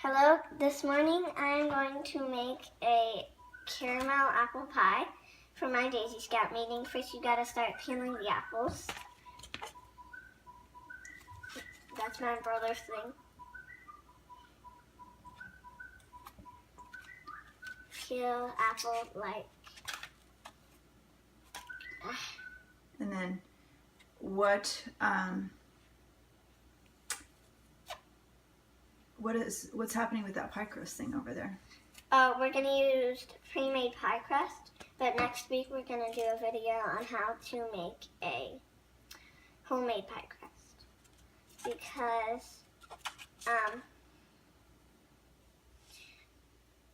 Hello, this morning I'm going to make a caramel apple pie for my Daisy Scout meeting. First you gotta start peeling the apples. That's my brother's thing. Peel apple like. And then what's happening with that pie crust thing over there? We're gonna use pre-made pie crust, but next week we're gonna do a video on how to make a homemade pie crust because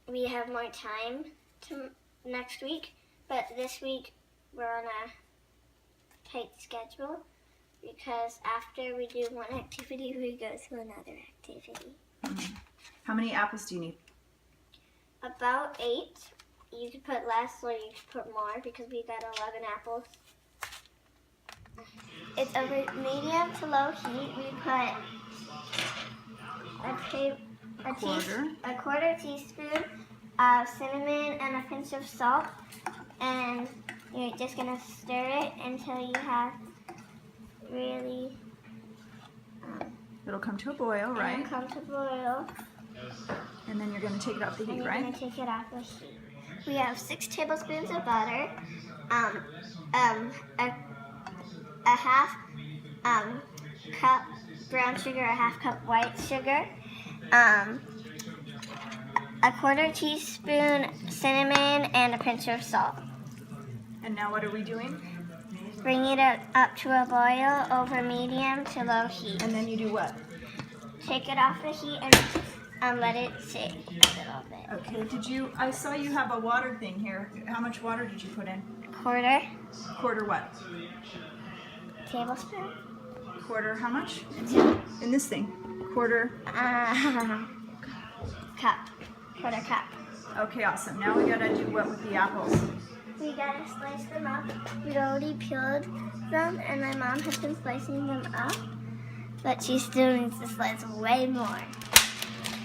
we have more time next week, but this week we're on a tight schedule because after we do one activity we go to another activity. How many apples do you need? About 8. You could put less or you could put more because we got 11 apples. It's over medium to low heat. We put a quarter teaspoon of cinnamon and a pinch of salt, and you're just gonna stir it until you have really. It'll come to a boil, right? It'll come to boil. And then you're going to take it off the heat, right? Going to take it off the heat. We have 6 tablespoons of butter, a half cup brown sugar, a half cup white sugar, a quarter teaspoon cinnamon, and a pinch of salt. And now what are we doing? Bring it up to a boil over medium to low heat. And then you do what? Take it off the heat and let it sit a little bit. Okay, I saw you have a water thing here. How much water did you put in? Quarter What? Tablespoon. Quarter how much? In this thing? Quarter? Cup. Quarter cup. Okay, awesome. Now we gotta do what with the apples? We gotta slice them up. We'd already peeled them and my mom has been slicing them up, but she still needs to slice way more.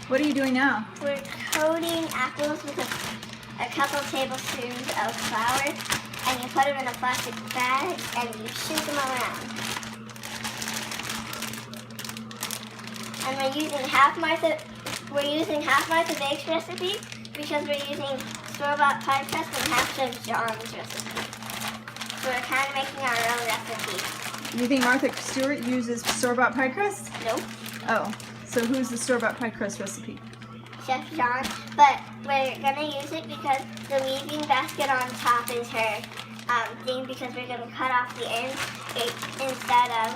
What are you doing now? We're coating apples with a couple tablespoons of flour, and you put them in a plastic bag and you shoot them around. And we're using half Martha Bake's recipe because we're using store-bought pie crust and half Chef John's recipe. So we're kind of making our own recipe. You think Martha Stewart uses store-bought pie crust? Nope. Oh, so who's the store-bought pie crust recipe? Chef John, but we're gonna use it because the weaving basket on top is her thing because we're gonna cut off the ends instead of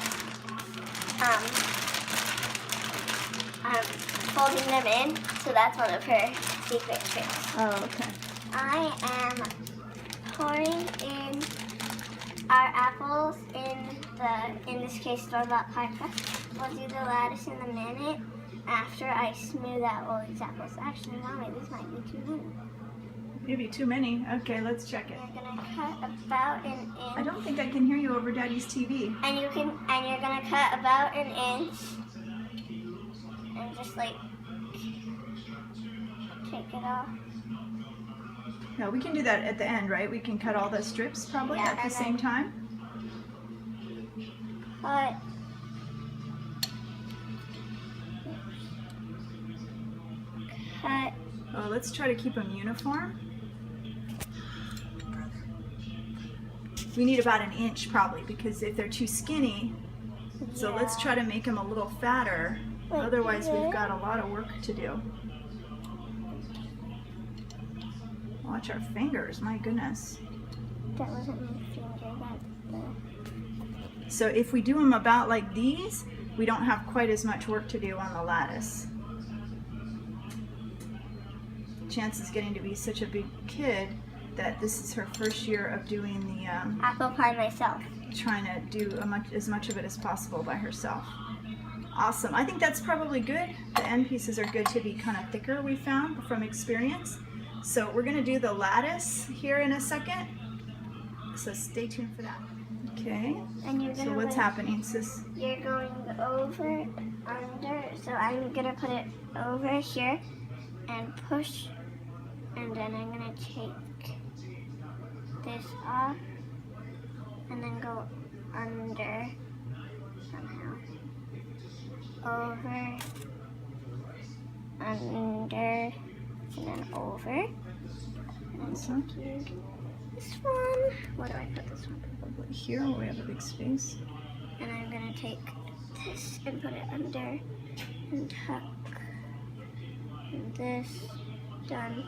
folding them in. So that's one of her secret tricks. Oh, okay. I am pouring in our apples in this case store-bought pie crust. We'll do the lattice in a minute after I smooth out all these apples. Actually, Mommy, this might be too many. Maybe too many. Okay, let's check it. You're gonna cut about an inch. I don't think I can hear you over Daddy's TV. And you're gonna cut about an inch and just like take it off. No, we can do that at the end, right? We can cut all the strips probably at the same time. Cut. Cut. Oh, let's try to keep them uniform. We need about an inch probably because if they're too skinny, so let's try to make them a little fatter. Otherwise, we've got a lot of work to do. Watch our fingers, my goodness. That wasn't my finger, So if we do them about like these, we don't have quite as much work to do on the lattice. Chance is getting to be such a big kid that this is her first year of doing the apple pie myself. Trying to do as much of it as possible by herself. Awesome. I think that's probably good. The end pieces are good to be kind of thicker, we found from experience. So we're going to do the lattice here in a second. So stay tuned for that. Okay. And you're So gonna what's happening, sis? You're going over, under. So I'm gonna put it over here and push, and then I'm gonna take this off and then go under somehow. Over, under, and then over. And Awesome. taking this one. Where do I put this one? Probably here where we have a big space. And I'm gonna take this and put it under and tuck. And this, done.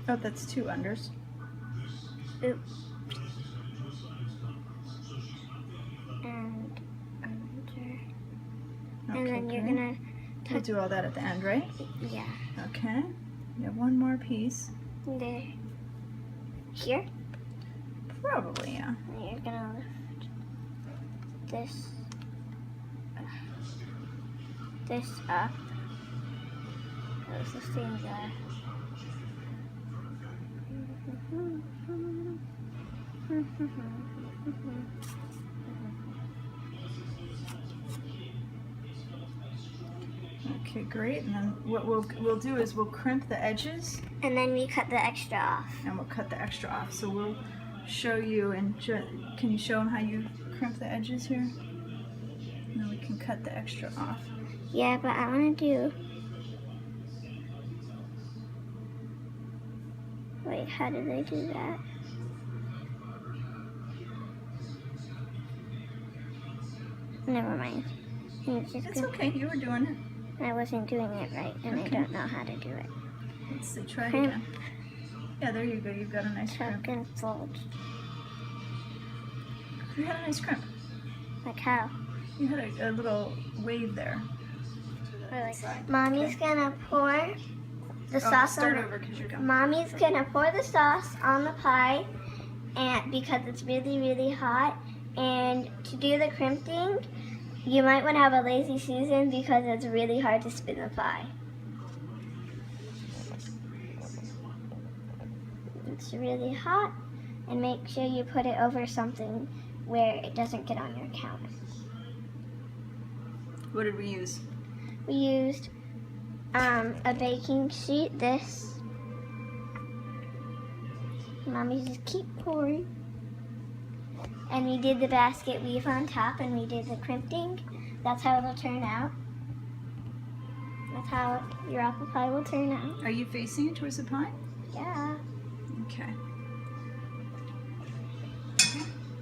Oh, that's 2 unders. Oops. And under. Okay, And then you're great. gonna We'll do all that at the end, right? yeah. Okay. You have one more piece. There. Here. Probably, yeah. And you're gonna lift this up. Those the things are. Okay, great. And then what we'll do is we'll crimp the edges And then we cut the extra off. and we'll cut the extra off. So we'll show you and can you show them how you crimp the edges here? And then we can cut the extra off. Yeah, but I want to do. Wait, how did I do that? Never mind. It's just It's good. okay. You were doing it. I wasn't doing it right, and I Okay. don't know how to do it. Let's see. Try it Crimp. again. Yeah, there you go. You've got a nice crimp. Tuck and fold. You had a nice crimp. Like how? You had a little wave there. Or like, Side. Mommy's Okay. gonna pour the Oh, sauce start on. over because you're done. Mommy's gonna pour the sauce on the pie, and because it's really, really hot. And to do the crimping, you might want to have a lazy Susan because it's really hard to spin the pie. It's really hot, and make sure you put it over something where it doesn't get on your counter. What did we use? We used a baking sheet, this. Mommy just keep pouring. And we did the basket weave on top, and we did the crimping. That's how it'll turn out. That's how your apple pie will turn out. Are you facing it towards the pie? Yeah. Okay.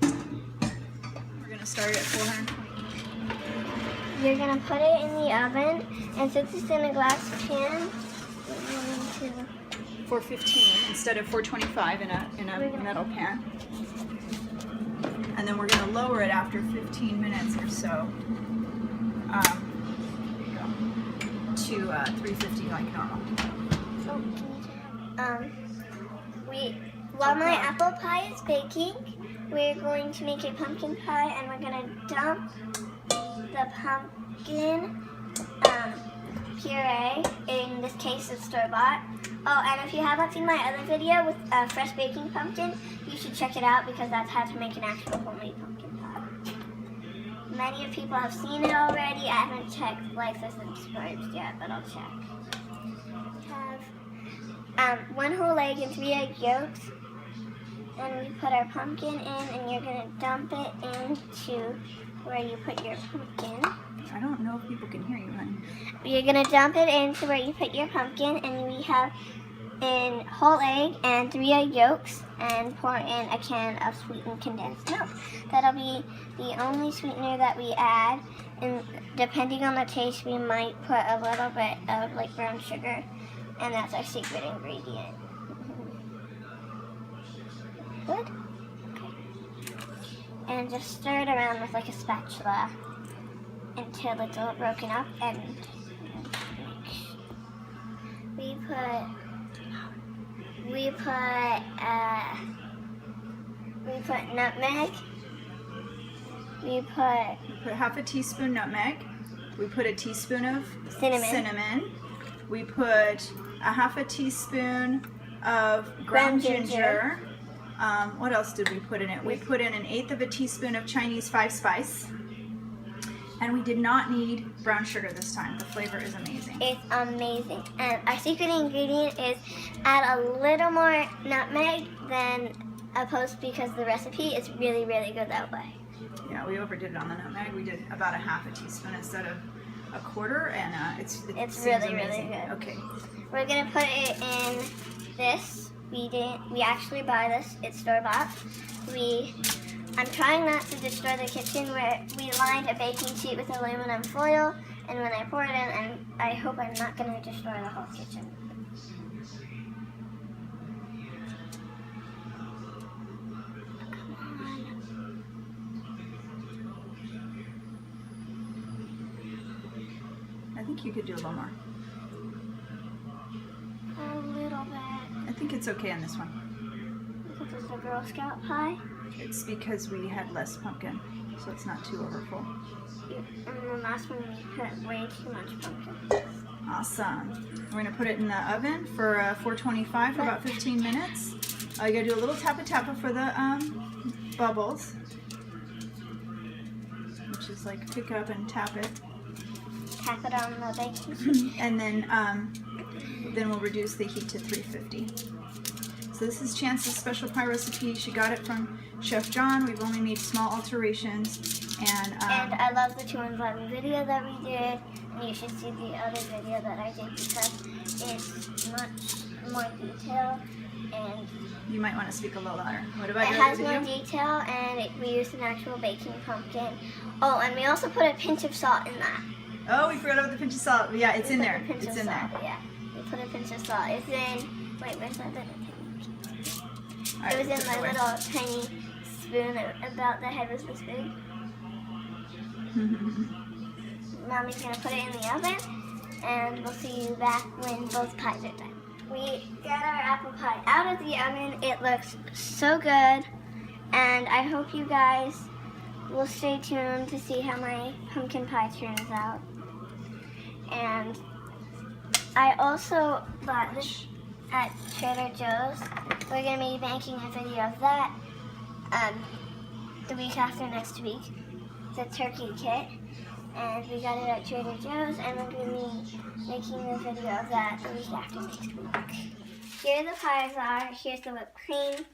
We're gonna start at 420. You're gonna put it in the oven, and since it's in a glass pan, we're going to 415 instead of 425 in a We're gonna- metal pan. And then we're gonna lower it after 15 minutes or so. To 350 like normal. While my apple pie is baking, we're going to make a pumpkin pie, and we're gonna dump the pumpkin puree. In this case, it's store-bought. Oh, and if you haven't seen my other video with fresh baking pumpkin, you should check it out because that's how to make an actual homemade pumpkin pie. Many of people have seen it already. I haven't checked likes or subscribes yet, but I'll check. We have 1 whole egg and 3 egg yolks. And we put our pumpkin in, and you're gonna dump it into where you put your pumpkin. I don't know if people can hear you, honey. You're gonna dump it into where you put your pumpkin, and we have in whole egg and 3 egg yolks, and pour in a can of sweetened condensed milk. That'll be the only sweetener that we add, and depending on the taste, we might put a little bit of like brown sugar, and that's our secret ingredient. Good. Okay. And just stir it around with like a spatula until it's all broken up, and we put nutmeg. We put Half a teaspoon nutmeg. We put a teaspoon of cinnamon. We put a half a teaspoon of ground ginger. What else did we put in it? We put in 1/8 of a teaspoon of Chinese 5-spice. And we did not need brown sugar this time. The flavor is amazing. It's amazing. And our secret ingredient is add a little more nutmeg than opposed because the recipe is really, really good that way. Yeah, we overdid it on the nutmeg. We did about a half a teaspoon instead of a quarter, and it's really, amazing. really good. Okay. We're gonna put it in this. We actually buy this. It's store-bought. I'm trying not to destroy the kitchen where we lined a baking sheet with aluminum foil, and when I pour it in, I hope I'm not gonna destroy the whole kitchen. I think you could do a little more. A little bit. I think it's okay on this one. Because it's a Girl Scout pie. It's because we had less pumpkin, so it's not too overfull. And the last one we put way too much pumpkin. Awesome. We're gonna put it in the oven for 425 for about 15 minutes. You gotta do a little tappa for the bubbles, which is like pick up and tap it. Tap it on the baking sheet. And then we'll reduce the heat to 350. So this is Chance's special pie recipe. She got it from Chef John. We've only made small alterations. And I love the 2-in-1 video that we did. And you should see the other video that I did because it's much more detail. And you might want to speak a little louder. What about it your has other more video? detail, and we used an actual baking pumpkin. Oh, and we also put a pinch of salt in that. Oh, we forgot about the pinch of salt. Yeah, it's in there. It's in there. Yeah, we put a pinch of salt. It's in. Wait, where's that little thing? Right, It was in my away. little tiny spoon. About the head was this big. Mommy's gonna put it in the oven, and we'll see you back when both pies are done. We got our apple pie out of the oven. It looks so good, and I hope you guys will stay tuned to see how my pumpkin pie turns out. And I also bought this at Trader Joe's. We're going to be making a video of that the week after next week. It's a turkey kit, and we got it at Trader Joe's, and we're going to be making a video of that the week after next week. Here the pies are. Here's the whipped cream.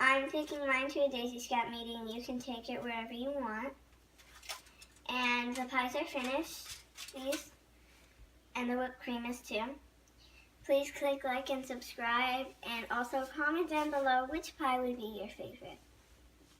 I'm taking mine to a Daisy Scout meeting. You can take it wherever you want. And the pies are finished, these, and the whipped cream is too. Please click like and subscribe, and also comment down below which pie would be your favorite.